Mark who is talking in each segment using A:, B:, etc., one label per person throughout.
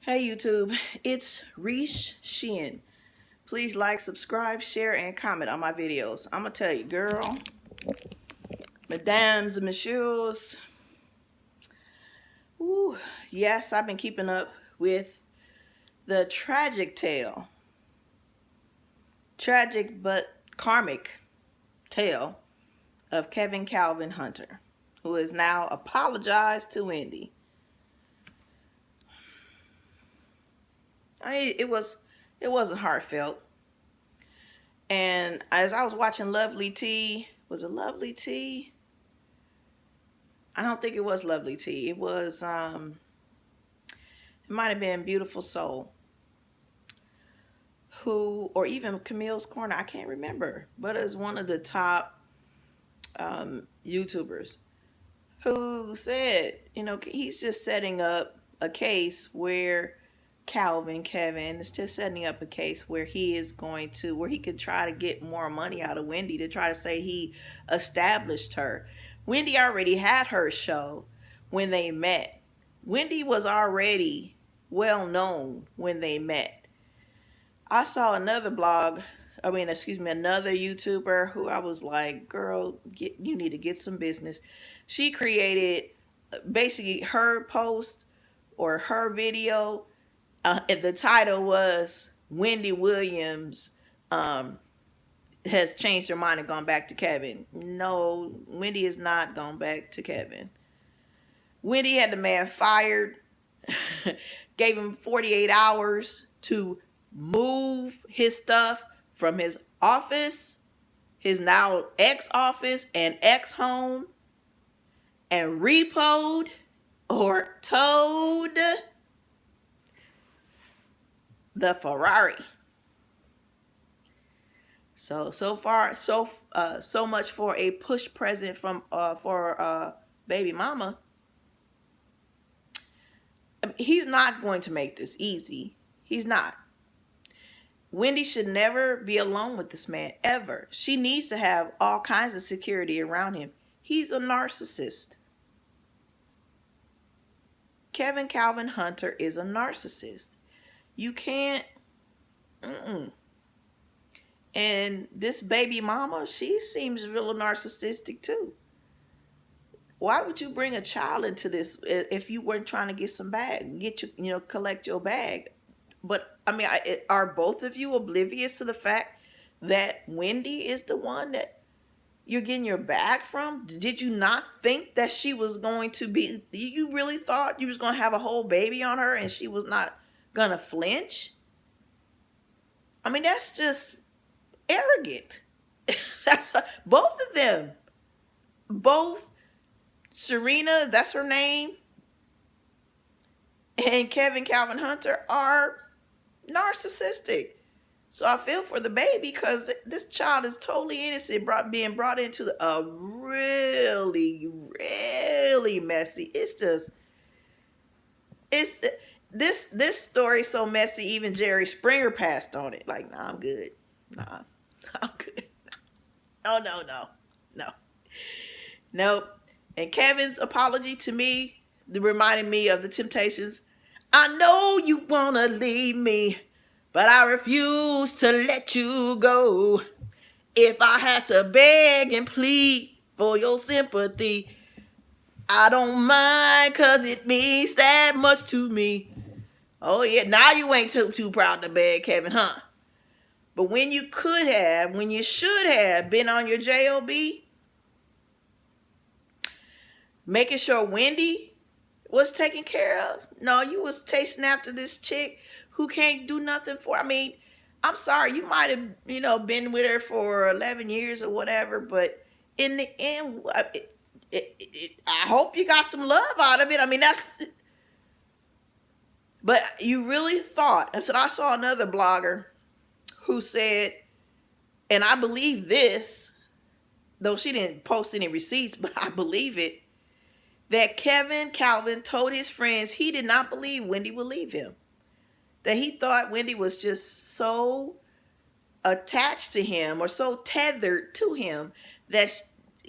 A: Hey YouTube, it's Reese Shin. Please like, subscribe, share, and comment on my videos. I'm gonna tell you, girl, mesdames and messieurs, ooh, yes, I've been keeping up with the tragic but karmic tale of Kevin Calvin Hunter, who has now apologized to Wendy. It wasn't heartfelt. And as I was watching Lovely T, was it Lovely T? I don't think it was Lovely T. It was it might have been Beautiful Soul, who, or even Camille's Corner, I can't remember, but it's one of the top YouTubers who said, he's just setting up a case where Kevin is just setting up a case where where he could try to get more money out of Wendy to try to say he established her. Wendy already had her show when they met. Wendy was already well known when they met. I saw another another YouTuber who I was like, girl, you need to get some business. She created basically her post or her video. The title was Wendy Williams has changed her mind and gone back to Kevin. No, Wendy has not gone back to Kevin. Wendy had the man fired, gave him 48 hours to move his stuff from his office, his now ex-office and ex-home, and repoed or towed the Ferrari. So much for a push present from for baby mama. He's not going to make this easy. He's not. Wendy should never be alone with this man, ever. She needs to have all kinds of security around him. He's a narcissist. Kevin Calvin Hunter is a narcissist. You can't. And this baby mama, she seems real narcissistic too. Why would you bring a child into this if you weren't trying to get some bag, collect your bag? But I mean, are both of you oblivious to the fact that Wendy is the one that you're getting your bag from? Did you not think that she was going to be? You really thought you was going to have a whole baby on her and she was not going to flinch? I mean, that's just arrogant. That's both of them. Both Serena, that's her name, and Kevin Calvin Hunter are narcissistic. So I feel for the baby because this child is totally innocent, being brought into a really, really messy. This story so messy. Even Jerry Springer passed on it. Like, nah, I'm good. Nah, I'm good. No. Nope. And Kevin's apology to me reminded me of the Temptations. I know you want to leave me, but I refuse to let you go. If I had to beg and plead for your sympathy, I don't mind, because it means that much to me. Oh yeah, now you ain't too proud to beg, Kevin, huh? But when you should have been on your job, making sure Wendy was taken care of. No, you was chasing after this chick who can't do nothing for. I mean, I'm sorry, you might have, been with her for 11 years or whatever, but in the end, I hope you got some love out of it. I mean, but you really thought, and so I saw another blogger who said, and I believe this, though she didn't post any receipts, but I believe it, that Kevin Calvin told his friends he did not believe Wendy would leave him. That he thought Wendy was just so attached to him or so tethered to him that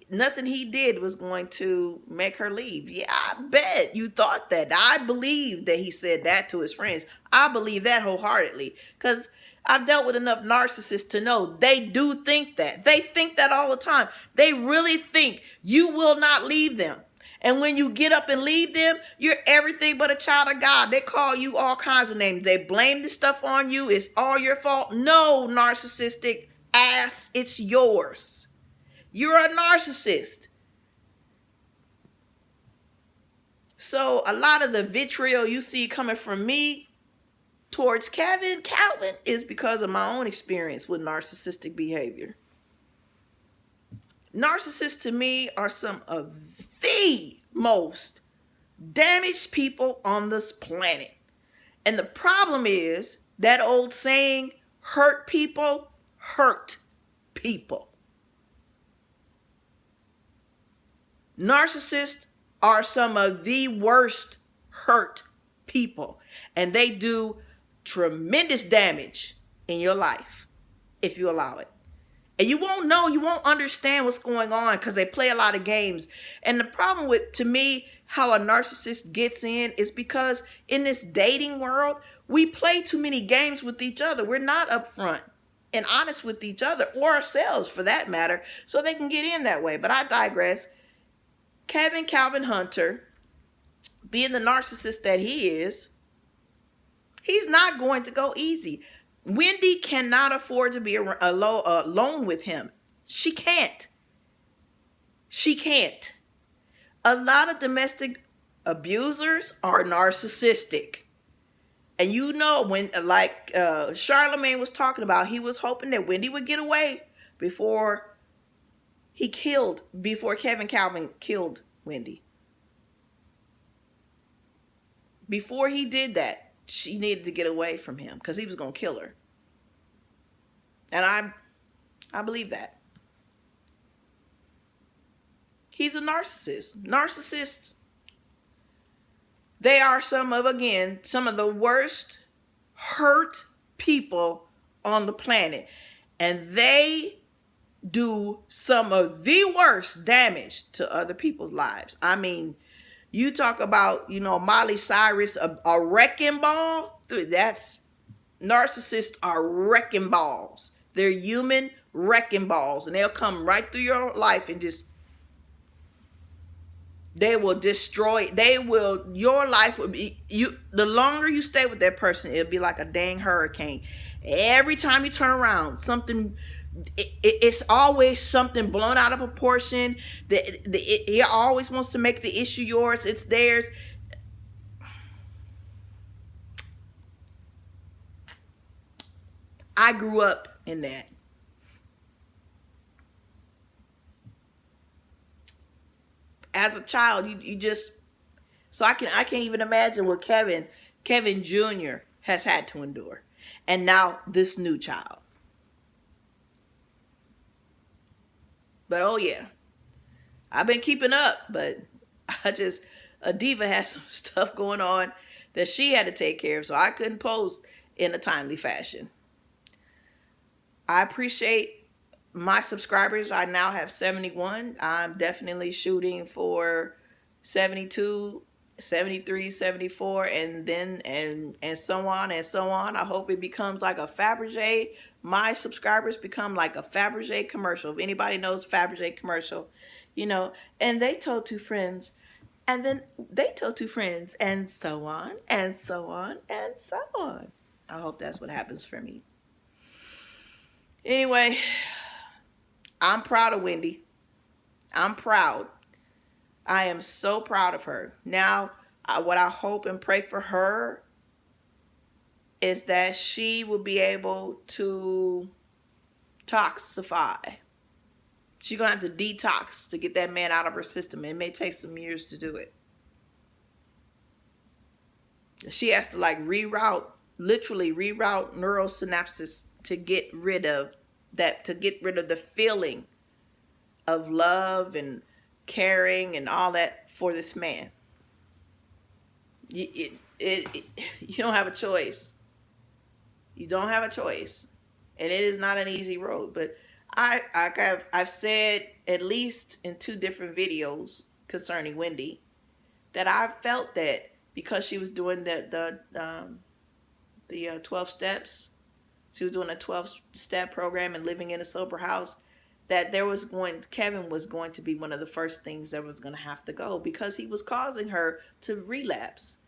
A: Nothing he did was going to make her leave. Yeah, I bet you thought that. I believe that he said that to his friends. I believe that wholeheartedly, because I've dealt with enough narcissists to know they do think that. They think that all the time. They really think you will not leave them. And when you get up and leave them, you're everything but a child of God. They call you all kinds of names. They blame this stuff on you. It's all your fault. No, narcissistic ass, it's yours. You're a narcissist. So a lot of the vitriol you see coming from me towards Calvin is because of my own experience with narcissistic behavior. Narcissists to me are some of the most damaged people on this planet. And the problem is that old saying, hurt people hurt people. Narcissists are some of the worst hurt people, and they do tremendous damage in your life if you allow it. And you won't know, you won't understand what's going on because they play a lot of games. And the problem with, to me, how a narcissist gets in is because in this dating world, we play too many games with each other. We're not upfront and honest with each other, or ourselves for that matter, so they can get in that way. But I digress. Calvin Hunter, being the narcissist that he is, he's not going to go easy. Wendy cannot afford to be alone with him. She can't. She can't. A lot of domestic abusers are narcissistic. And you know, when, like Charlemagne was talking about, he was hoping that Wendy would get away before Kevin Calvin killed Wendy. Before he did that, she needed to get away from him because he was going to kill her. And I believe that. He's a narcissist. Narcissists, they are some of the worst hurt people on the planet. And they do some of the worst damage to other people's lives. I mean, you talk about, Miley Cyrus, a wrecking ball. That's, narcissists are wrecking balls. They're human wrecking balls, and they'll come right through your life and they will destroy. Your life will be, the longer you stay with that person, it'll be like a dang hurricane. Every time you turn around, it's always something blown out of proportion. He always wants to make the issue yours. It's theirs. I grew up in that. As a child, you just, so I can't even imagine what Kevin Jr. has had to endure. And now this new child. But oh yeah, I've been keeping up, but Adiva has some stuff going on that she had to take care of, so I couldn't post in a timely fashion. I appreciate my subscribers. I now have 71. I'm definitely shooting for 72, 73, 74, and then and so on and so on. I hope it becomes like a Fabergé. My subscribers become like a Fabergé commercial. If anybody knows Fabergé commercial, and they told two friends, and then they told two friends, and so on and so on and so on. I hope that's what happens for me. Anyway, I'm proud of Wendy. I'm proud. I am so proud of her. Now, what I hope and pray for her is that she will be able to toxify. She's going to have to detox to get that man out of her system. It may take some years to do it. She has to literally reroute neural synapses to get rid of the feeling of love and caring and all that for this man. You don't have a choice. You don't have a choice. And it is not an easy road, but I've said at least in two different videos concerning Wendy that I felt that because she was doing the 12 steps, she was doing a 12-step program and living in a sober house, that Kevin was going to be one of the first things that was going to have to go because he was causing her to relapse.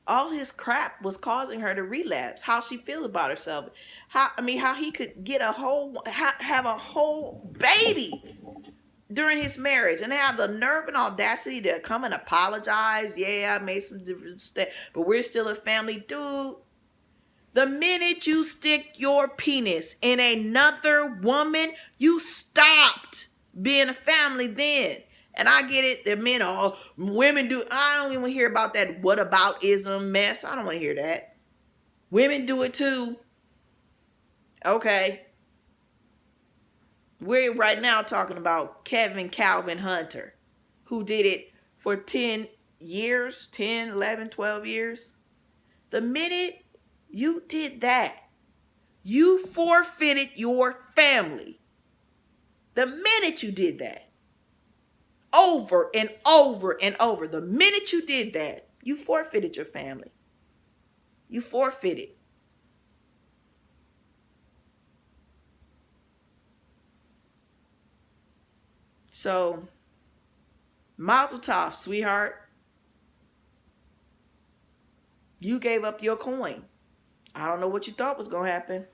A: All his crap was causing her to relapse. How she feels about herself. How he could get have a whole baby during his marriage and have the nerve and audacity to come and apologize. Yeah, I made some different mistakes, but we're still a family. Dude, the minute you stick your penis in another woman, you stopped being a family then. And I get it, the men, oh, women do. I don't even hear about that what about ism mess. I don't want to hear that. Women do it too. Okay. We're right now talking about Kevin Calvin Hunter, who did it for 10 years, 10, 11, 12 years. The minute you did that, you forfeited your family. The minute you did that, over and over and over, the minute you did that, you forfeited your family. You forfeited. So, Mazel tov, sweetheart. You gave up your coin. I don't know what you thought was going to happen.